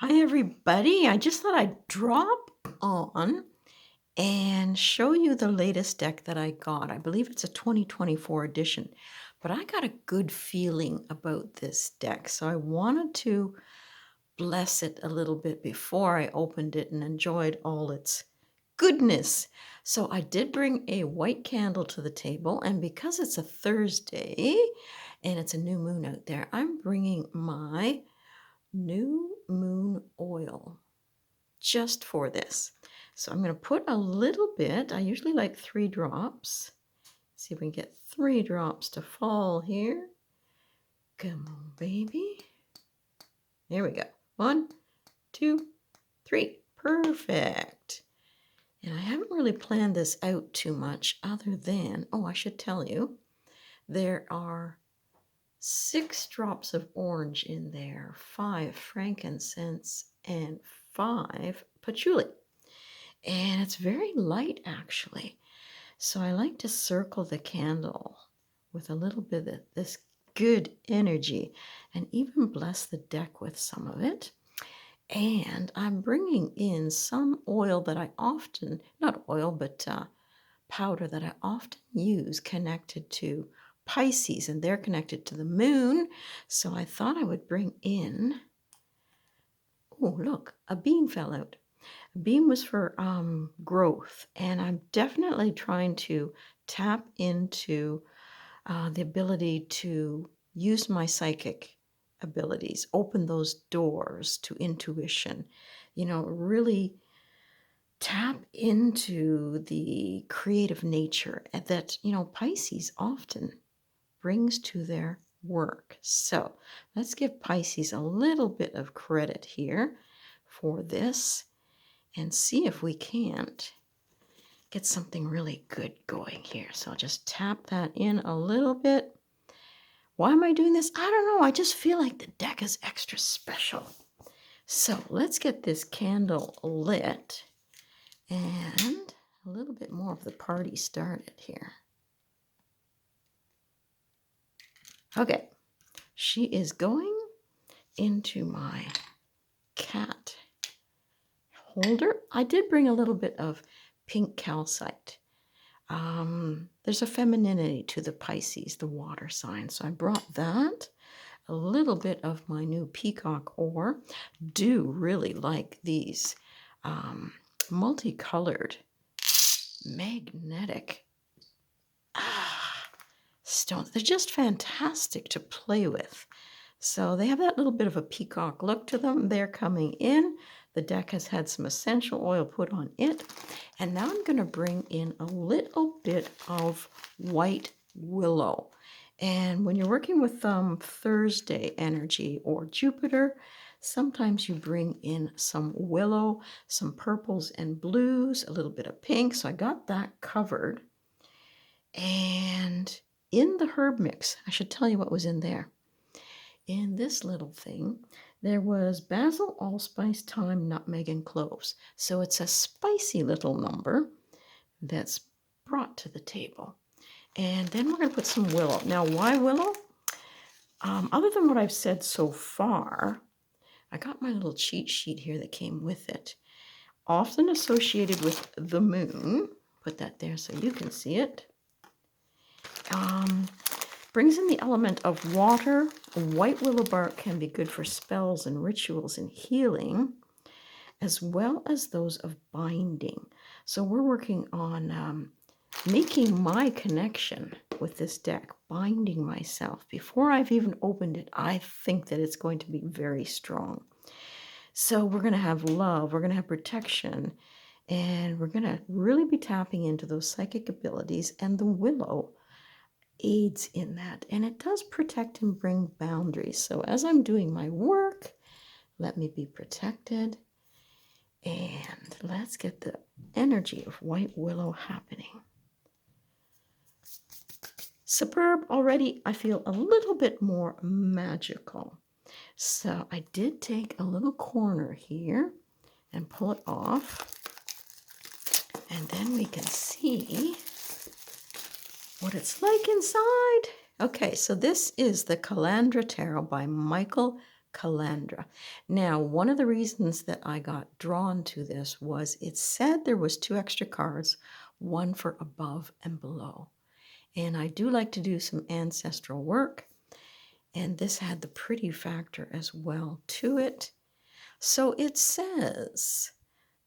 Hi, everybody. I just thought I'd drop on and show you the latest deck that I got. I believe it's a 2024 edition, but I got a good feeling about this deck. So I wanted to bless it a little bit before I opened it and enjoyed all its goodness. So I did bring a white candle to the table, and because it's a Thursday and it's a new moon out there, I'm bringing my new moon oil just for this. So I'm going to put a little bit. I usually like 3 drops. See if we can get 3 drops to fall here. Come on, baby. There we go. 1, 2, 3. Perfect. And I haven't really planned this out too much other than, I should tell you, there are 6 drops of orange in there, 5 frankincense, and 5 patchouli. And it's very light, actually. So I like to circle the candle with a little bit of this good energy and even bless the deck with some of it. And I'm bringing in some oil that I often, not oil, but powder that I often use connected to Pisces, and they're connected to the moon. So I thought I would bring in, oh, look, a bean fell out. A bean was for growth, and I'm definitely trying to tap into the ability to use my psychic abilities, open those doors to intuition, really tap into the creative nature that, Pisces often brings to their work. So let's give Pisces a little bit of credit here for this and see if we can't get something really good going here. So I'll just tap that in a little bit. Why am I doing this? I don't know. I just feel like the deck is extra special. So let's get this candle lit and a little bit more of the party started here. Okay, she is going into my cat holder. I did bring a little bit of pink calcite. There's a femininity to the Pisces, the water sign. So I brought that. A little bit of my new peacock ore. Do really like these multicolored magnetic stones. They're just fantastic to play with. So they have that little bit of a peacock look to them. They're coming in. The deck has had some essential oil put on it. And now I'm going to bring in a little bit of white willow. And when you're working with Thursday energy or Jupiter, sometimes you bring in some willow, some purples and blues, a little bit of pink. So I got that covered. And in the herb mix, I should tell you what was in there. In this little thing, there was basil, allspice, thyme, nutmeg, and cloves. So it's a spicy little number that's brought to the table. And then we're going to put some willow. Now, why willow? Other than what I've said so far, I got my little cheat sheet here that came with it. Often associated with the moon. Put that there so you can see it. Brings in the element of water. White willow bark can be good for spells and rituals and healing, as well as those of binding. So we're working on making my connection with this deck, binding myself. Before I've even opened it, I think that it's going to be very strong. So we're going to have love, we're going to have protection, and we're going to really be tapping into those psychic abilities, and the willow aids in that, and it does protect and bring boundaries. So as I'm doing my work, let me be protected, and let's get the energy of white willow happening. Superb already. I feel a little bit more magical. So I did take a little corner here and pull it off, and then we can see what it's like inside. Okay, so this is the Calandra Tarot by Michael Calandra. Now, one of the reasons that I got drawn to this was it said there was 2 extra cards, one for above and below. And I do like to do some ancestral work, and this had the pretty factor as well to it. So it says,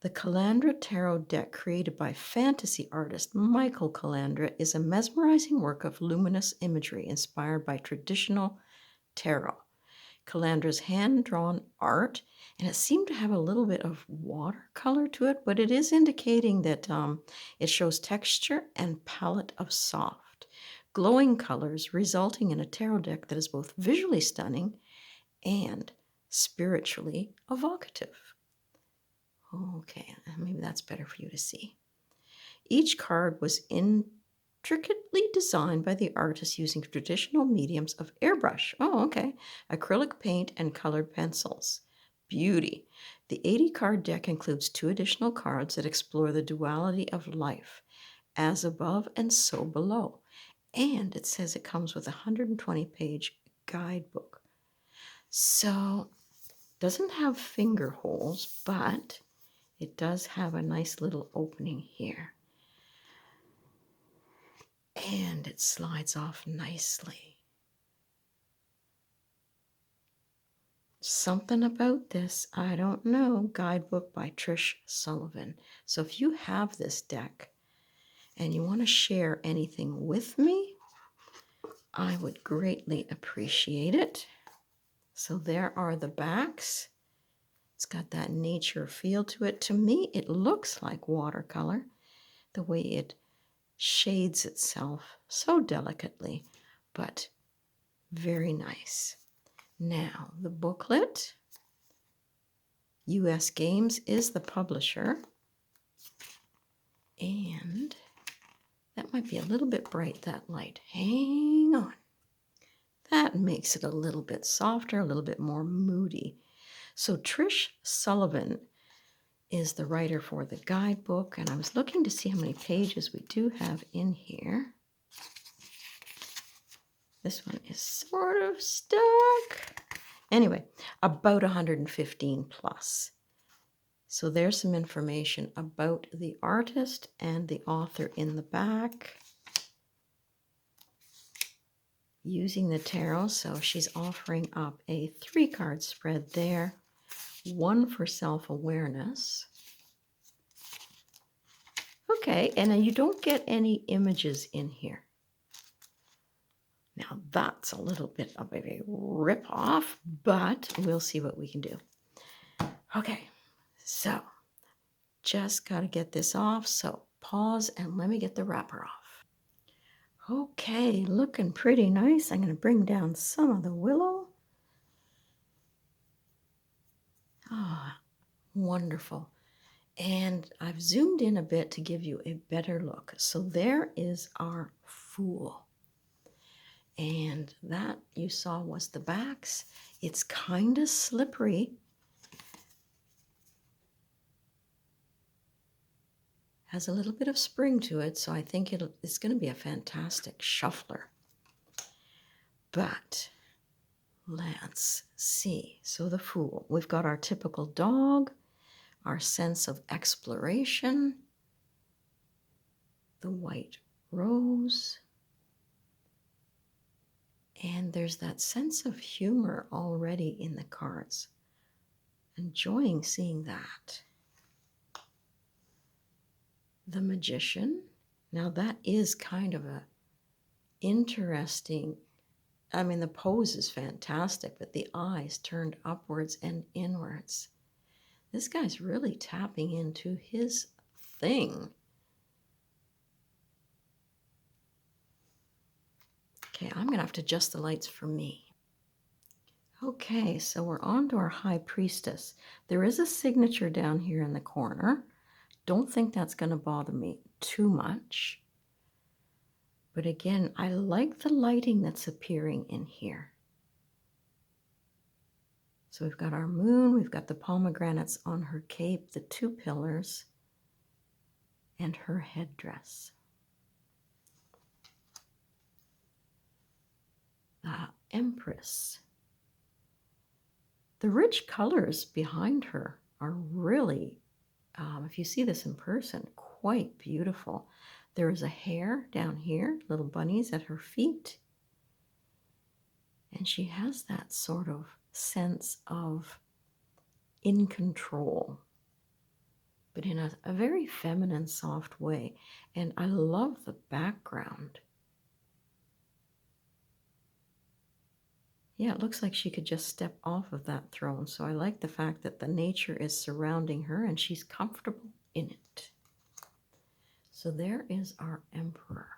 the Calandra Tarot deck created by fantasy artist Michael Calandra is a mesmerizing work of luminous imagery inspired by traditional tarot. Calandra's hand-drawn art, and it seemed to have a little bit of watercolor to it, but it is indicating that it shows texture and palette of soft, glowing colors, resulting in a tarot deck that is both visually stunning and spiritually evocative. Okay, maybe that's better for you to see. Each card was intricately designed by the artist using traditional mediums of airbrush. Oh, okay. Acrylic paint and colored pencils. Beauty. The 80-card deck includes 2 additional cards that explore the duality of life, as above and so below. And it says it comes with a 120-page guidebook. So, doesn't have finger holes, but it does have a nice little opening here. And it slides off nicely. Something about this, I don't know. Guidebook by Trish Sullivan. So if you have this deck and you want to share anything with me, I would greatly appreciate it. So there are the backs. It's got that nature feel to it. To me, it looks like watercolor, the way it shades itself so delicately, but very nice. Now, the booklet, US Games is the publisher, and that might be a little bit bright, that light. Hang on. That makes it a little bit softer, a little bit more moody. So Trish Sullivan is the writer for the guidebook, and I was looking to see how many pages we do have in here. This one is sort of stuck. Anyway, about 115 plus. So there's some information about the artist and the author in the back. Using the tarot, so she's offering up a 3-card spread there. 1 for self-awareness. Okay, and then you don't get any images in here. Now that's a little bit of a rip-off, but we'll see what we can do. Okay, so just got to get this off, so pause and let me get the wrapper off. Okay, looking pretty nice. I'm going to bring down some of the willow. Ah, wonderful. And I've zoomed in a bit to give you a better look. So there is our Fool. And that you saw was the backs. It's kind of slippery. Has a little bit of spring to it, so I think it's going to be a fantastic shuffler. But let's see. So the Fool. We've got our typical dog, our sense of exploration, the white rose, and there's that sense of humor already in the cards. Enjoying seeing that. The Magician. Now that is kind of a interesting, I mean, the pose is fantastic, but the eyes turned upwards and inwards. This guy's really tapping into his thing. Okay, I'm going to have to adjust the lights for me. Okay, so we're on to our High Priestess. There is a signature down here in the corner. Don't think that's going to bother me too much. But again, I like the lighting that's appearing in here. So we've got our moon, we've got the pomegranates on her cape, the 2 pillars, and her headdress. The Empress. The rich colors behind her are really, if you see this in person, quite beautiful. There is a hare down here, little bunnies at her feet. And she has that sort of sense of in control, but in a very feminine, soft way. And I love the background. Yeah, it looks like she could just step off of that throne. So I like the fact that the nature is surrounding her and she's comfortable in it. So there is our emperor.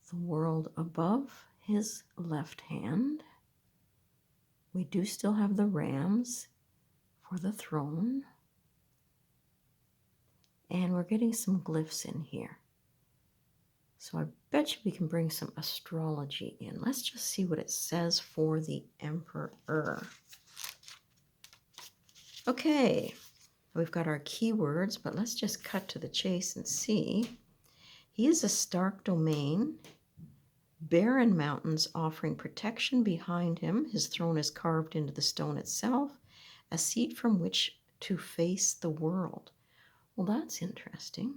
The world above his left hand. We do still have the rams for the throne. And we're getting some glyphs in here. So I bet you we can bring some astrology in. Let's just see what it says for the emperor. Okay, we've got our keywords, but let's just cut to the chase and see. He is a stark domain, barren mountains offering protection behind him. His throne is carved into the stone itself, a seat from which to face the world. Well, that's interesting.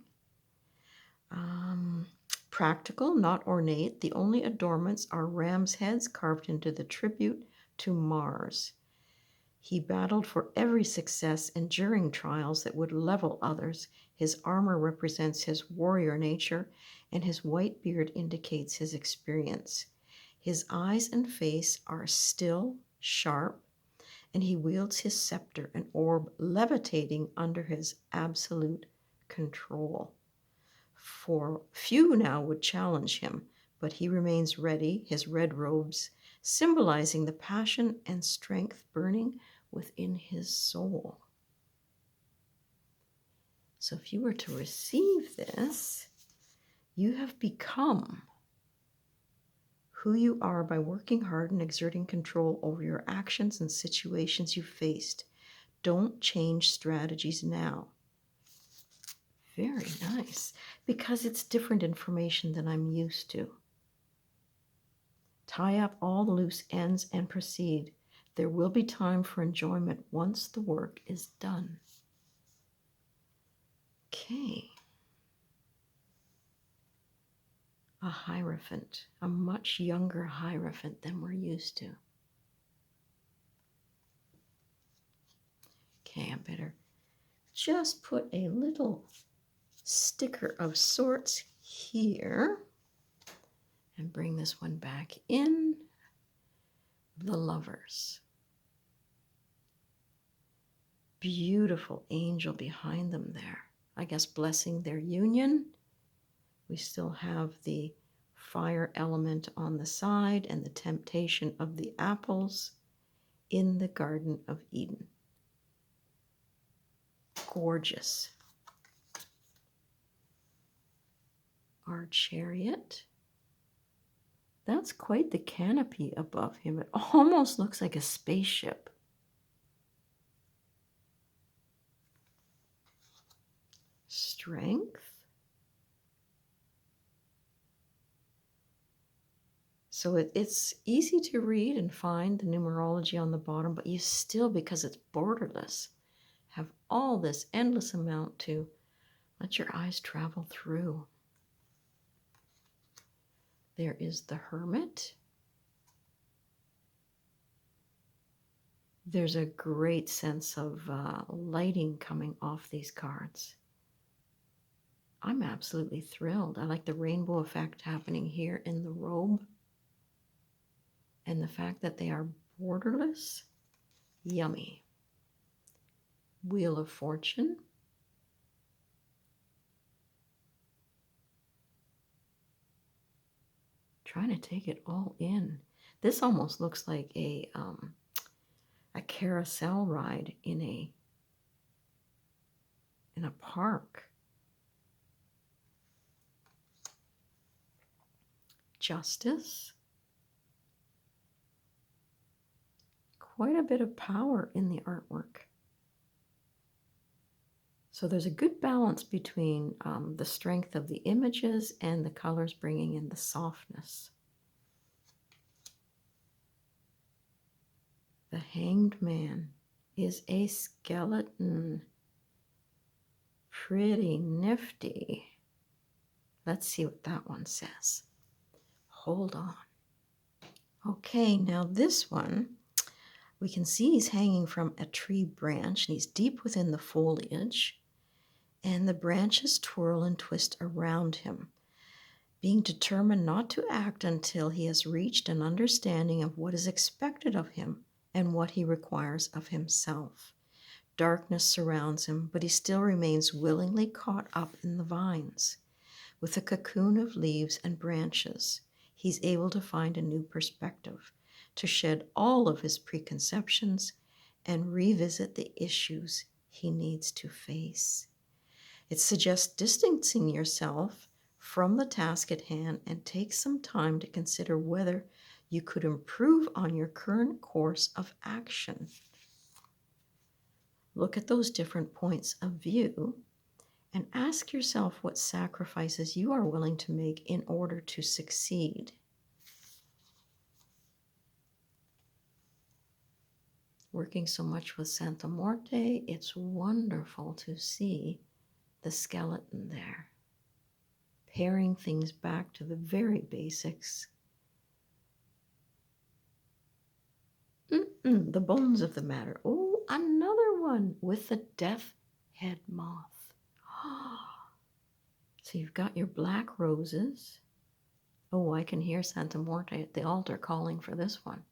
Practical, not ornate. The only adornments are ram's heads carved into the tribute to Mars. He battled for every success, enduring trials that would level others. His armor represents his warrior nature, and his white beard indicates his experience. His eyes and face are still, sharp, and he wields his scepter, an orb levitating under his absolute control. For few now would challenge him, but he remains ready, his red robes symbolizing the passion and strength burning within his soul. So if you were to receive this, you have become who you are by working hard and exerting control over your actions and situations you faced. Don't change strategies now. Very nice, because it's different information than I'm used to. Tie up all the loose ends and proceed. There will be time for enjoyment once the work is done. Okay. A Hierophant, a much younger Hierophant than we're used to. Okay, I better just put a little sticker of sorts here and bring this one back in. The Lovers. Beautiful angel behind them there. I guess blessing their union. We still have the fire element on the side and the temptation of the apples in the Garden of Eden. Gorgeous. Our chariot. That's quite the canopy above him. It almost looks like a spaceship. Strength. So it's easy to read and find the numerology on the bottom, but you still, because it's borderless, have all this endless amount to let your eyes travel through. There is the Hermit. There's a great sense of lighting coming off these cards. I'm absolutely thrilled. I like the rainbow effect happening here in the robe. And the fact that they are borderless, yummy. Wheel of Fortune. Trying to take it all in. This almost looks like a carousel ride in a park. Justice. Quite a bit of power in the artwork. So there's a good balance between the strength of the images and the colors bringing in the softness. The Hanged Man is a skeleton. Pretty nifty. Let's see what that one says. Hold on. Okay, now this one, we can see he's hanging from a tree branch, and he's deep within the foliage, and the branches twirl and twist around him, being determined not to act until he has reached an understanding of what is expected of him and what he requires of himself. Darkness surrounds him, but he still remains willingly caught up in the vines. With a cocoon of leaves and branches, he's able to find a new perspective, to shed all of his preconceptions and revisit the issues he needs to face. It suggests distancing yourself from the task at hand and take some time to consider whether you could improve on your current course of action. Look at those different points of view and ask yourself what sacrifices you are willing to make in order to succeed. Working so much with Santa Morte, it's wonderful to see the skeleton there, paring things back to the very basics. The bones of the matter. Oh, another one with the death head moth. So you've got your black roses. Oh, I can hear Santa Morte at the altar calling for this one.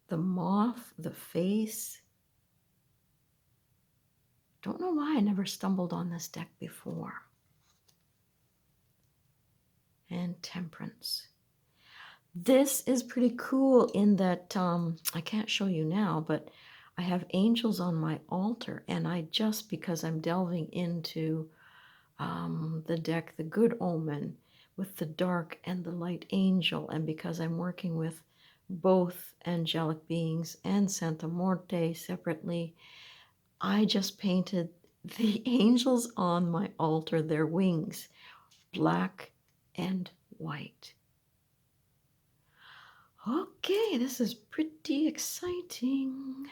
The moth, the face. Don't know why I never stumbled on this deck before. And Temperance. This is pretty cool in that I can't show you now, but I have angels on my altar, and I just, because I'm delving into the deck, the Good Omen, with the dark and the light angel, and because I'm working with both angelic beings and Santa Morte separately, I just painted the angels on my altar, their wings, black and white. Okay, this is pretty exciting.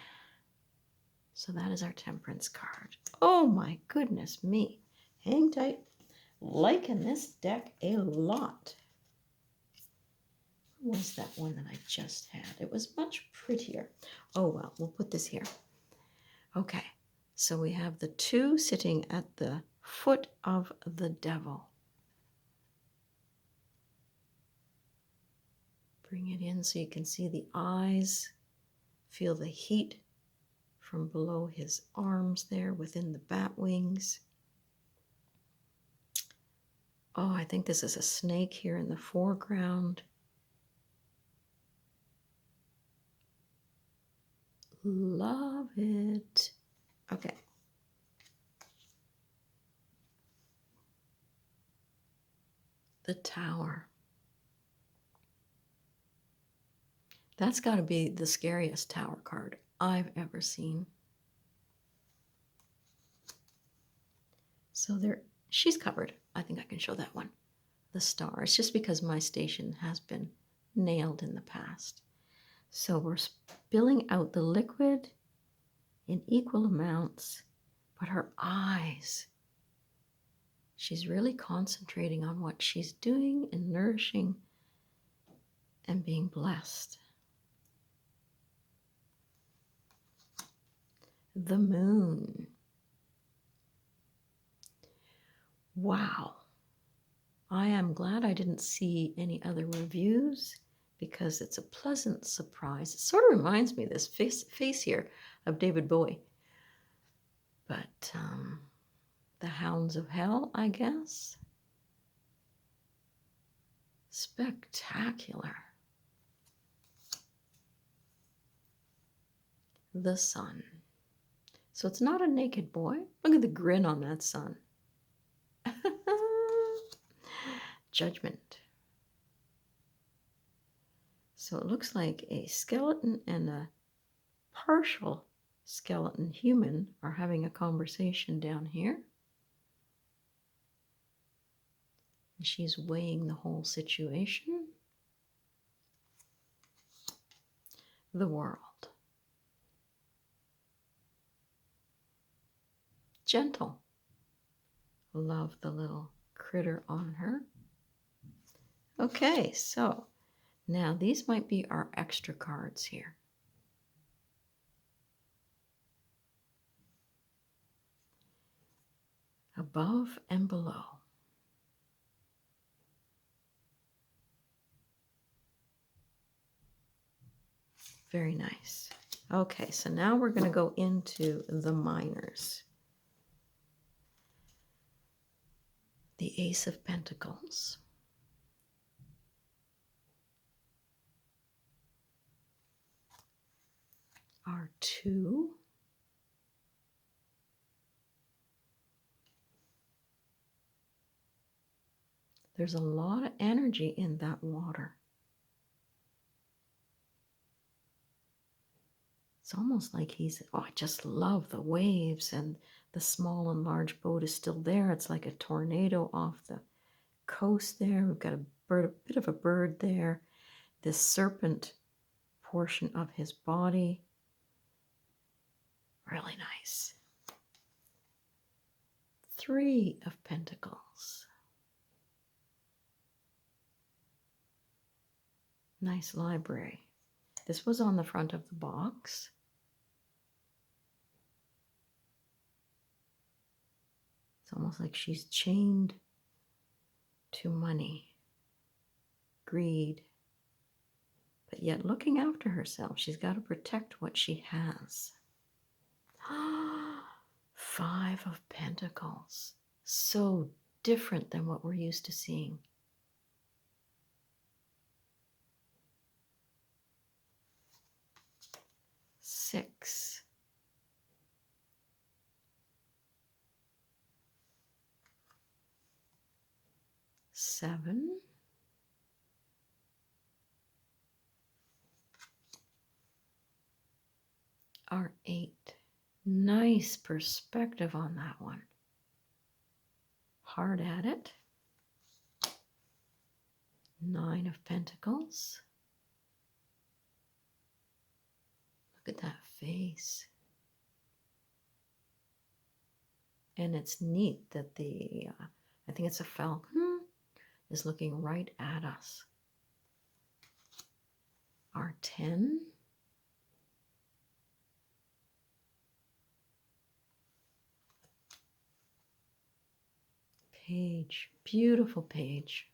So that is our Temperance card. Oh my goodness me. Hang tight. Liking this deck a lot. What was that one that I just had? It was much prettier. Oh well, we'll put this here. Okay, so we have the two sitting at the foot of the devil. Bring it in so you can see the eyes. Feel the heat from below his arms there within the bat wings. Oh, I think this is a snake here in the foreground. Love it. Okay. The Tower. That's got to be the scariest tower card I've ever seen. So there, she's covered. I think I can show that one. The Star. It's just because my station has been nailed in the past. So we're spilling out the liquid in equal amounts, but her eyes, she's really concentrating on what she's doing and nourishing and being blessed. The Moon. Wow. I am glad I didn't see any other reviews because it's a pleasant surprise. It sort of reminds me of this face here of David Bowie. But the Hounds of Hell, I guess. Spectacular. The Sun. So it's not a naked boy. Look at the grin on that sun. Judgment. So it looks like a skeleton and a partial skeleton human are having a conversation down here. And she's weighing the whole situation. The world. Gentle. Love the little critter on her. Okay, so now these might be our extra cards here. Above and below. Very nice. Okay, so now we're going to go into the minors. The Ace of Pentacles. Our 2. There's a lot of energy in that water. It's almost like he's, oh, I just love the waves, and the small and large boat is still there. It's like a tornado off the coast there. We've got a bit of a bird there. This serpent portion of his body. Really nice. 3 of Pentacles. Nice library. This was on the front of the box. It's almost like she's chained to money, greed, but yet looking after herself. She's got to protect what she has. 5 of Pentacles. So different than what we're used to seeing. Six. Seven. Our 8. Nice perspective on that one. Hard at it. 9 of Pentacles. Look at that face. And it's neat that the, I think it's a falcon, is looking right at us. Our 10. Page, beautiful page.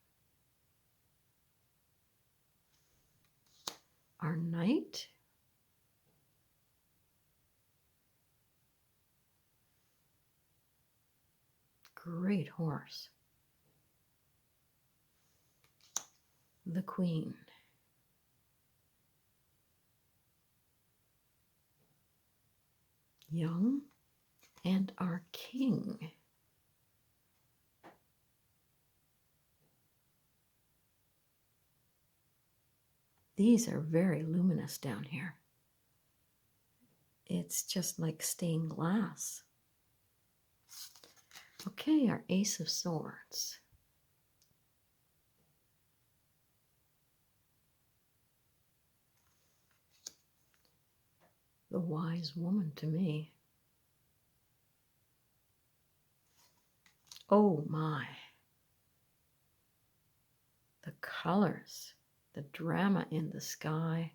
Our Knight. Great horse. The Queen. Young. And our King. These are very luminous down here. It's just like stained glass. Okay, our Ace of Swords. The wise woman to me. Oh my. The colors, the drama in the sky.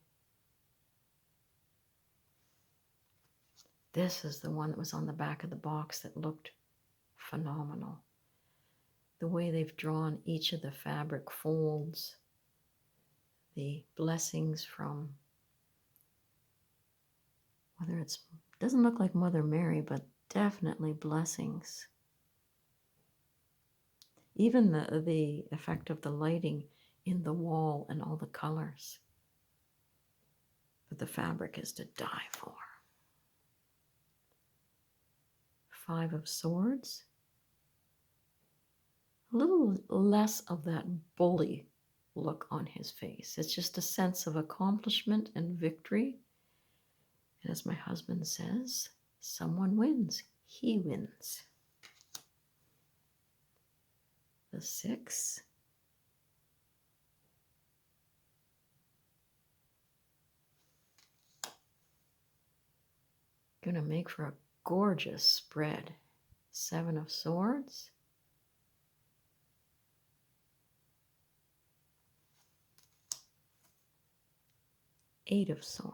This is the one that was on the back of the box that looked phenomenal. The way they've drawn each of the fabric folds, the blessings from, whether it's, doesn't look like Mother Mary, but definitely blessings. Even the effect of the lighting in the wall and all the colors. But the fabric is to die for. 5 of Swords. A little less of that bully look on his face. It's just a sense of accomplishment and victory. And as my husband says, someone wins. He wins. The 6. Gonna make for a gorgeous spread. 7 of Swords. 8 of Swords.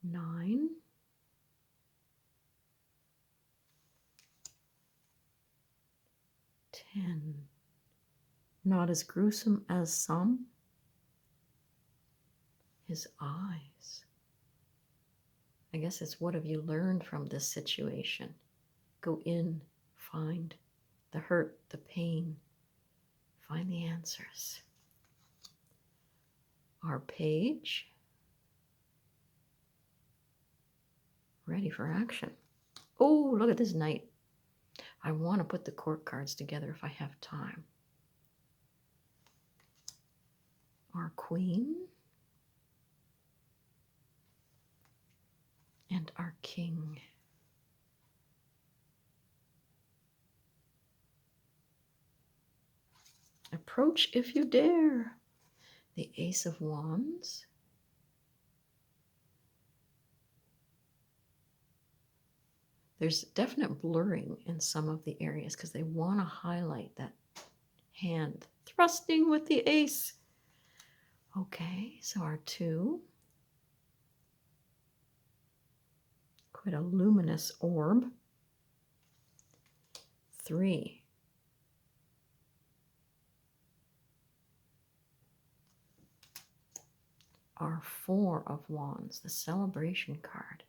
9. 10. Not as gruesome as some. His eyes. I guess it's, what have you learned from this situation? Go in, find the hurt, the pain, find the answers. Our Page. Ready for action. Oh, look at this Knight. I want to put the court cards together if I have time. Our Queen. And our King. Approach if you dare. The Ace of Wands. There's definite blurring in some of the areas because they want to highlight that hand thrusting with the ace. Okay, so our 2. Quite a luminous orb. 3. Our 4 of Wands, the Celebration card.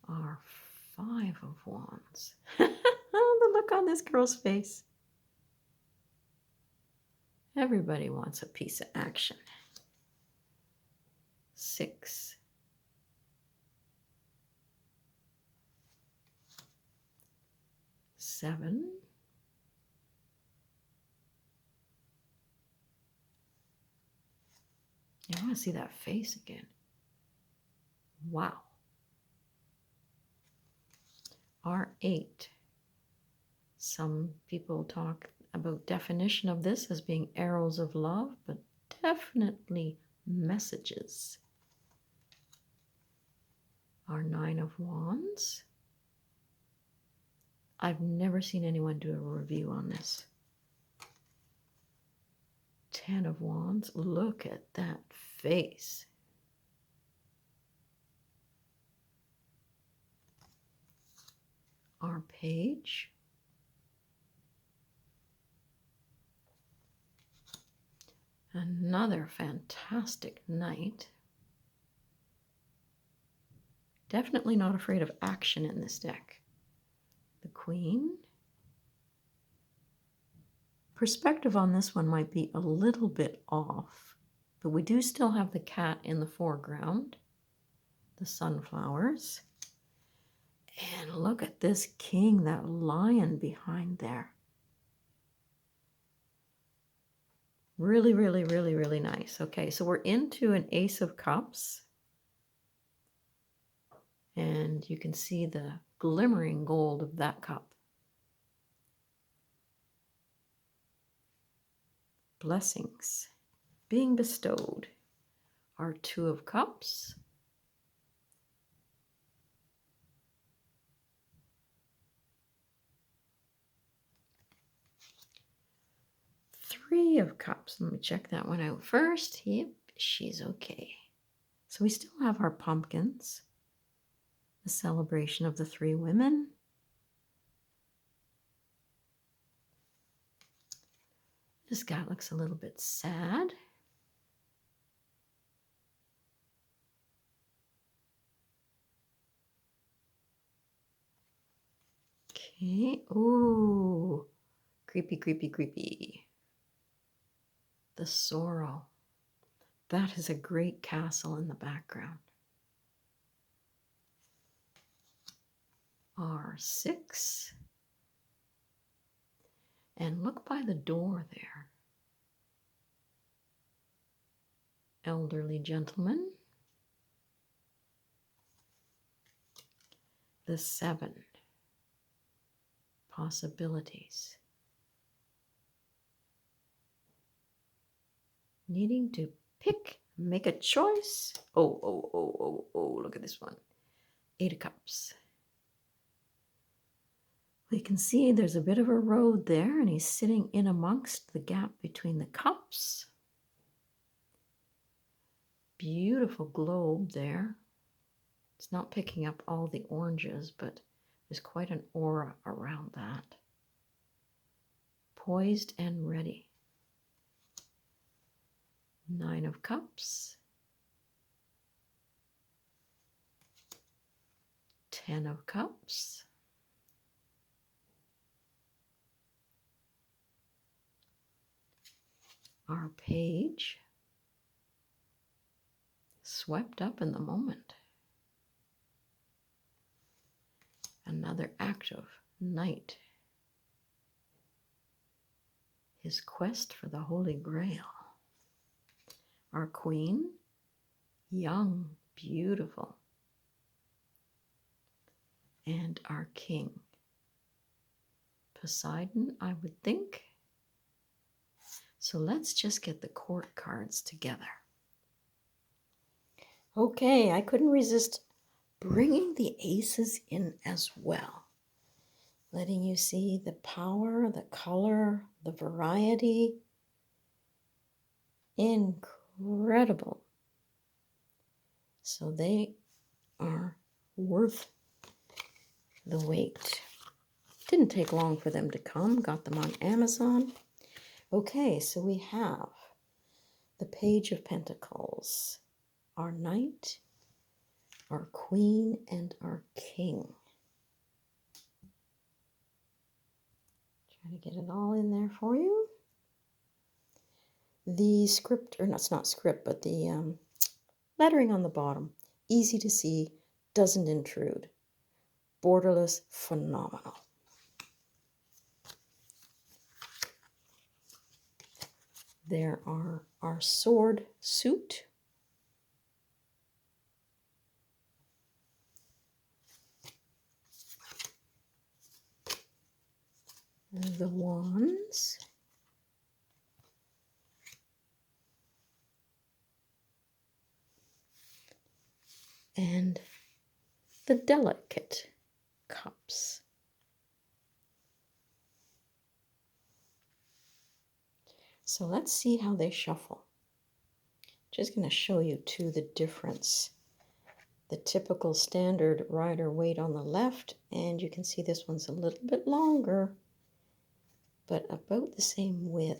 Our 5 of Wands. The look on this girl's face. Everybody wants a piece of action. 6. 7. I want to see that face again. Wow. Our 8. Some people talk about definition of this as being arrows of love, but definitely messages. Our 9 of Wands. I've never seen anyone do a review on this. 10 of Wands. Look at that face. Our Page. Another fantastic Knight. Definitely not afraid of action in this deck. The Queen. Perspective on this one might be a little bit off, but we do still have the cat in the foreground, the sunflowers, and look at this king, that lion behind there. Really, really, really, really nice. Okay, so we're into an Ace of Cups, and you can see the glimmering gold of that cup. Blessings being bestowed. Our 2 of Cups. Three of Cups. Let me check that one out first. Yep, she's okay. So we still have our pumpkins. The celebration of the 3 women. This guy looks a little bit sad. Okay. Ooh. Creepy, creepy, creepy. The sorrow. That is a great castle in the background. are 6. And look by the door there. Elderly gentleman. The 7. Possibilities. Needing to pick, make a choice. Oh, look at this one. 8 of Cups. We can see there's a bit of a road there, and he's sitting in amongst the gap between the cups. Beautiful globe there. It's not picking up all the oranges, but there's quite an aura around that. Poised and ready. 9 of Cups. 10 of Cups. Our Page. Swept up in the moment. Another active Knight. His quest for the Holy Grail. Our Queen. Young, beautiful. And our King. Poseidon, I would think. So let's just get the court cards together. Okay, I couldn't resist bringing the aces in as well. Letting you see the power, the color, the variety. Incredible. So they are worth the wait. Didn't take long for them to come. Got them on Amazon. Okay, so we have the Page of Pentacles, our Knight, our Queen, and our King. Trying to get it all in there for you. The script, or that's not script, but the lettering on the bottom, easy to see, doesn't intrude. Borderless, phenomenal. There are our sword suit. The wands. And the delicate cups. So let's see how they shuffle. Just going to show you too the difference. The typical standard rider weight on the left, and you can see this one's a little bit longer, but about the same width.